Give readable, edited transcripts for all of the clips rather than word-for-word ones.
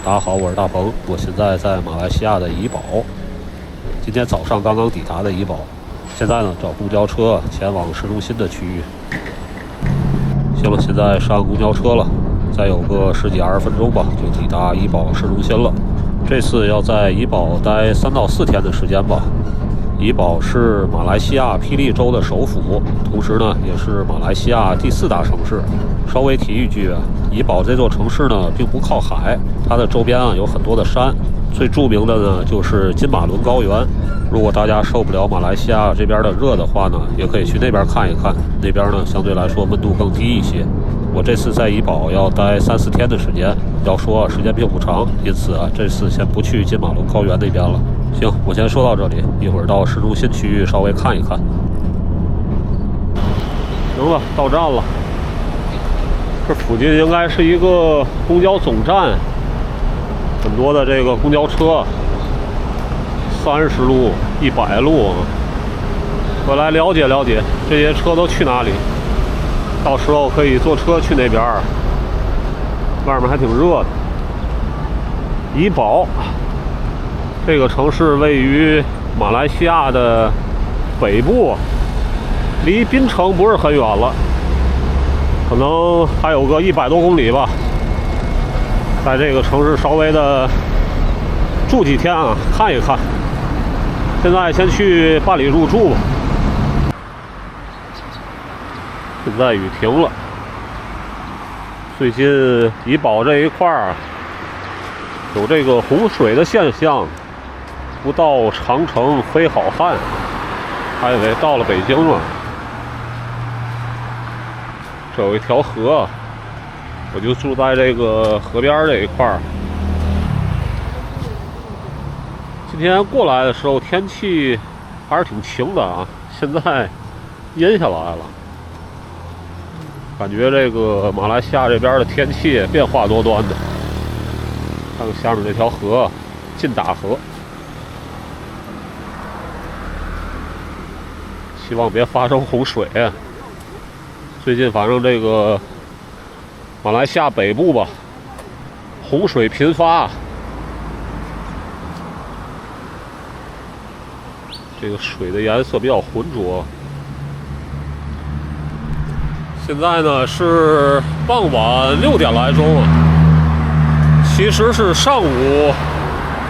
大家好，我是大鹏，我现在在马来西亚的怡保，今天早上刚刚抵达的怡保，现在呢找公交车前往市中心的区域。行了，现在上公交车了，再有个10几20分钟吧，就抵达怡保市中心了。这次要在怡保待3到4天的时间吧。怡保是马来西亚霹雳州的首府，同时呢也是马来西亚第4大城市。稍微提一句啊，怡保这座城市呢并不靠海，它的周边啊有很多的山，最著名的呢就是金马伦高原。如果大家受不了马来西亚这边的热的话呢，也可以去那边看一看，那边呢相对来说温度更低一些。我这次在怡保要待3、4天的时间，要说时间并不长，因此啊这次先不去金马伦高原那边了。行，我先说到这里，一会儿到市中心区域稍微看一看。行了，到站了。这附近应该是一个公交总站，很多的这个公交车，30路、100路。我来了解了解这些车都去哪里，到时候可以坐车去那边。外面还挺热的。怡保这个城市位于马来西亚的北部，离槟城不是很远了，可能还有个100多公里吧。在这个城市稍微的住几天啊，看一看。现在先去办理入住吧。现在雨停了。最近怡保这一块儿有这个洪水的现象。不到长城非好汉，还以为到了北京了。这有一条河，我就住在这个河边这一块儿。今天过来的时候天气还是挺晴的啊，现在阴下来了。感觉这个马来西亚这边的天气变化多端的。看看下面这条河，晋打河。希望别发生洪水啊！最近反正这个马来西亚北部吧，洪水频发。这个水的颜色比较浑浊。现在呢是傍晚6点来钟啊，其实是上午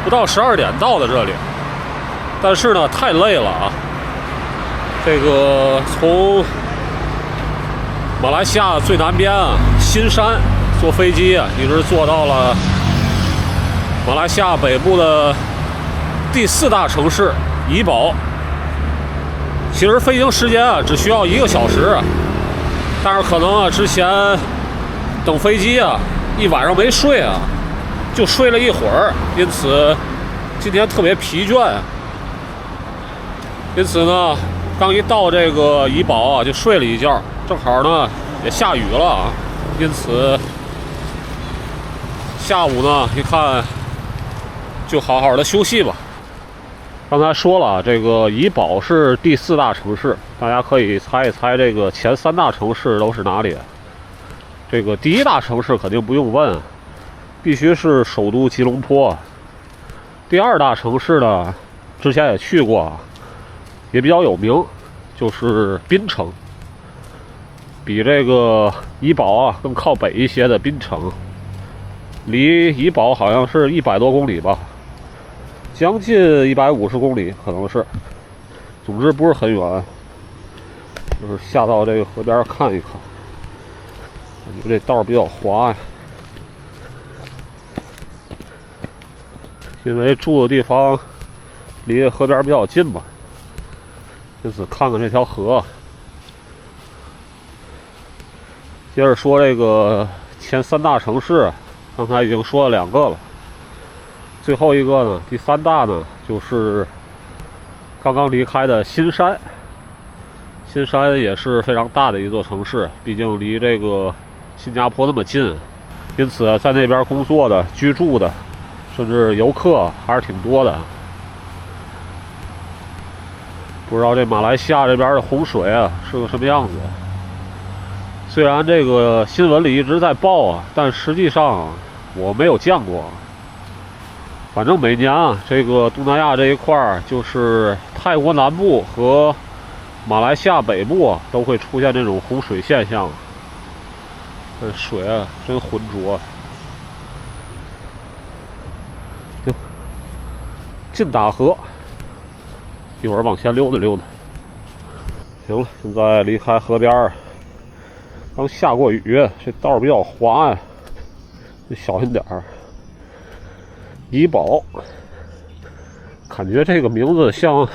不到12点到的这里，但是呢太累了啊。这个从马来西亚最南边啊，新山坐飞机啊，一直坐到了马来西亚北部的第4大城市怡保。其实飞行时间啊只需要1个小时啊，但是可能啊之前等飞机啊一晚上没睡啊，就睡了一会儿，因此今天特别疲倦。因此呢。刚一到这个怡保啊，就睡了一觉，正好呢也下雨了啊，因此下午呢一看就好好的休息吧。刚才说了，这个怡保是第4大城市，大家可以猜一猜这个前3大城市都是哪里？这个第1大城市肯定不用问，必须是首都吉隆坡。第2大城市呢，之前也去过。也比较有名，就是槟城，比这个怡保啊更靠北一些的槟城，离怡保好像是100多公里吧，将近150公里可能是，总之不是很远，就是下到这个河边看一看，感觉这道比较滑呀，因为住的地方离河边比较近吧。因此看看这条河。接着说这个前3大城市，刚才已经说了2个了，最后一个呢，第3大呢，就是刚刚离开的新山。新山也是非常大的一座城市，毕竟离这个新加坡那么近，因此在那边工作的、居住的，甚至游客还是挺多的。不知道这马来西亚这边的洪水啊是个什么样子。虽然这个新闻里一直在报啊，但实际上我没有见过。反正每年啊，这个东南亚这一块儿，就是泰国南部和马来西亚北部啊，都会出现这种洪水现象。这水啊，真浑浊。进大河，一会儿往前溜达溜达。行了，现在离开河边儿，刚下过雨，这道比较滑呀，就小心点儿。怡宝，感觉这个名字像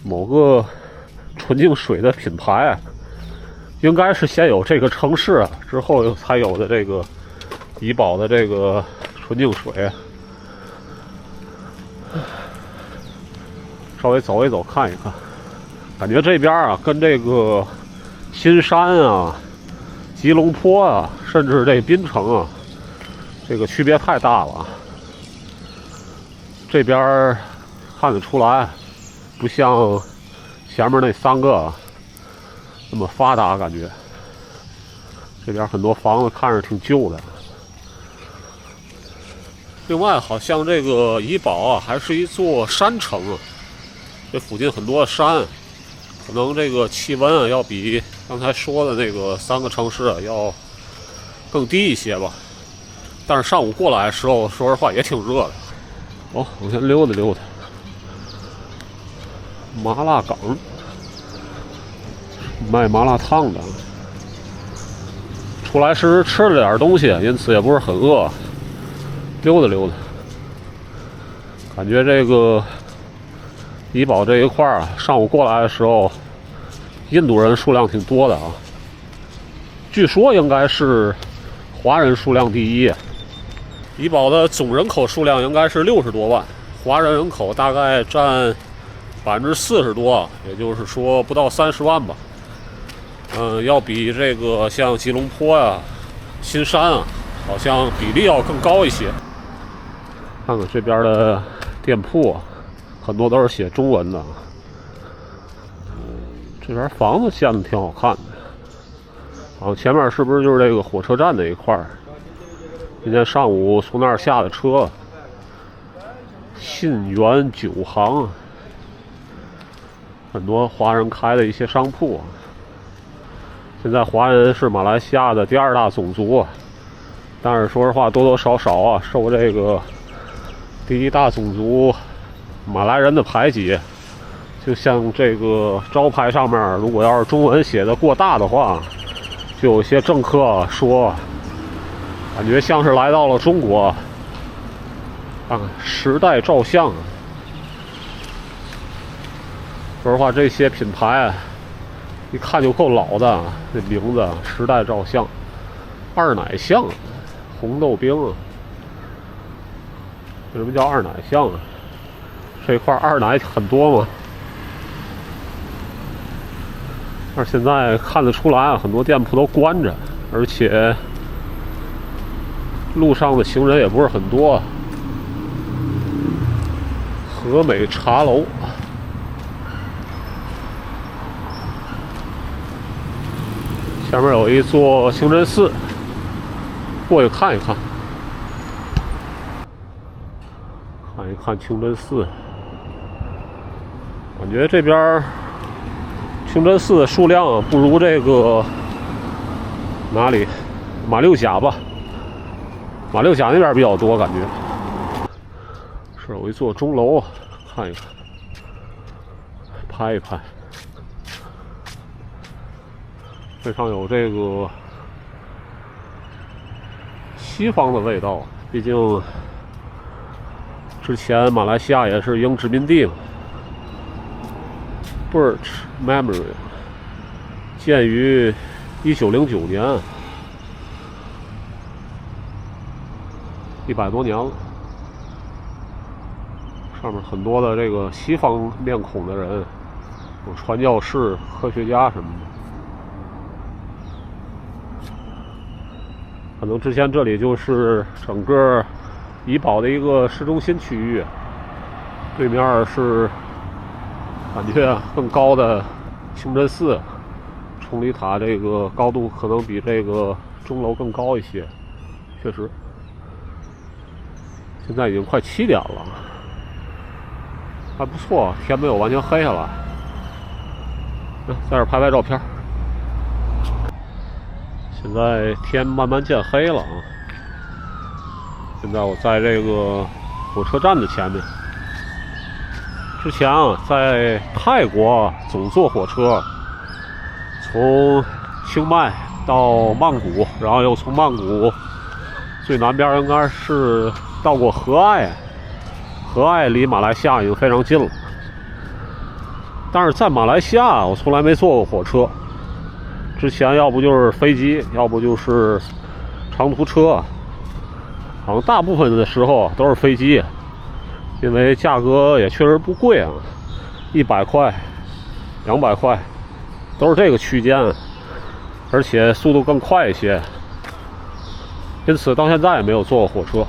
某个纯净水的品牌，应该是先有这个城市，之后才有的这个怡宝的这个纯净水。稍微走一走，看一看，感觉这边啊，跟这个新山啊、吉隆坡啊，甚至这槟城啊，这个区别太大了。这边看得出来，不像前面那3个那么发达，感觉这边很多房子看着挺旧的。另外，好像这个怡保啊，还是一座山城啊。这附近很多山，可能这个气温啊要比刚才说的那个3个城市啊要更低一些吧。但是上午过来的时候，说实话也挺热的。哦，往前溜达溜达。麻辣港卖麻辣烫的，出来时吃了点东西，因此也不是很饿，溜达溜达。感觉这个怡保这一块啊，上午过来的时候，印度人数量挺多的啊。据说应该是华人数量第一。怡保的总人口数量应该是60多万，华人人口大概占40%多，也就是说不到30万吧。要比这个像吉隆坡呀、新山啊，好像比例要更高一些。看看这边的店铺啊，很多都是写中文的。这边房子建的挺好看的。好，前面是不是就是这个火车站那一块儿？今天上午从那儿下的车。信源酒行，很多华人开的一些商铺。现在华人是马来西亚的第2大种族，但是说实话，多多少少啊，受这个第1大种族马来人的排挤。就像这个招牌上面，如果要是中文写的过大的话，就有些政客说，感觉像是来到了中国。看看时代照相，说实话，这些品牌一看就够老的，这名字时代照相、二奶巷、红豆冰。为什么叫二奶巷啊？这块二奶很多嘛。但是现在看得出来啊，很多店铺都关着，而且路上的行人也不是很多。和美茶楼，下面有一座清真寺，过去看一看。看一看清真寺，感觉这边清真寺的数量不如这个哪里马六甲吧，马六甲那边比较多，感觉。是有一座钟楼，看一看，拍一拍。非常有这个西方的味道，毕竟之前马来西亚也是英殖民地嘛。Birch Memory 建于1909年，100多年了。上面很多的这个西方面孔的人，有传教士、科学家什么的。可能之前这里就是整个怡保的一个市中心区域，对面是感觉更高的清真寺，崇礼塔这个高度可能比这个钟楼更高一些，确实。现在已经快7点了，还不错，天没有完全黑下来。在这拍拍照片。现在天慢慢渐黑了啊。现在我在这个火车站的前面。之前啊，在泰国总坐火车，从清迈到曼谷，然后又从曼谷最南边应该是到过和爱，和爱离马来西亚已经非常近了。但是在马来西亚，我从来没坐过火车。之前要不就是飞机，要不就是长途车。好像大部分的时候都是飞机，因为价格也确实不贵啊，100块、200块，都是这个区间，而且速度更快一些。因此到现在也没有坐过火车。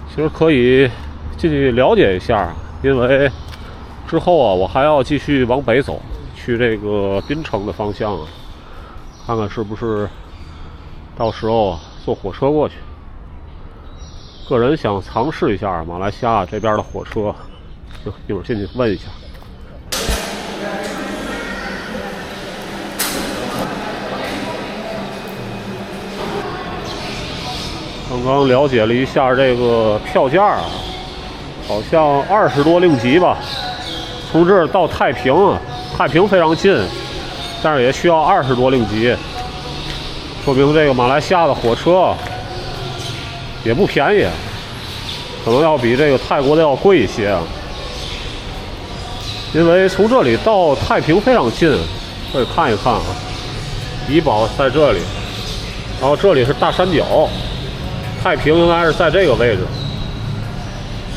其实可以进去了解一下，因为之后啊，我还要继续往北走，去这个槟城的方向，看看是不是到时候坐火车过去。个人想尝试一下马来西亚这边的火车，一会儿进去问一下。刚刚了解了一下这个票价啊，好像20多令吉吧。从这儿到太平，太平非常近，但是也需要20多令吉，说明这个马来西亚的火车也不便宜，可能要比这个泰国的要贵一些啊。因为从这里到太平非常近，可以看一看啊。怡保在这里，然后这里是大山脚，太平应该是在这个位置。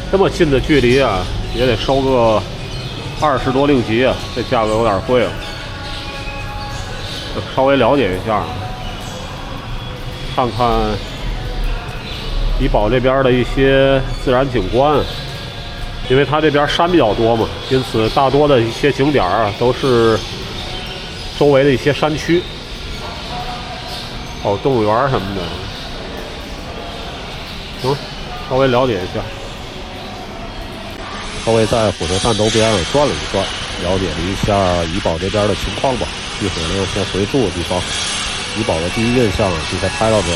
这么近的距离啊，也得收个20多令吉啊，这价格有点贵了。稍微了解一下，看看怡保这边的一些自然景观，因为它这边山比较多嘛，因此大多的一些景点啊都是周围的一些山区，还有动物园什么的。稍微了解一下。稍微在火车站周边转了一转，了解了一下怡保这边的情况吧。一会儿呢，先回住的地方。怡保的第一印象今天拍到这。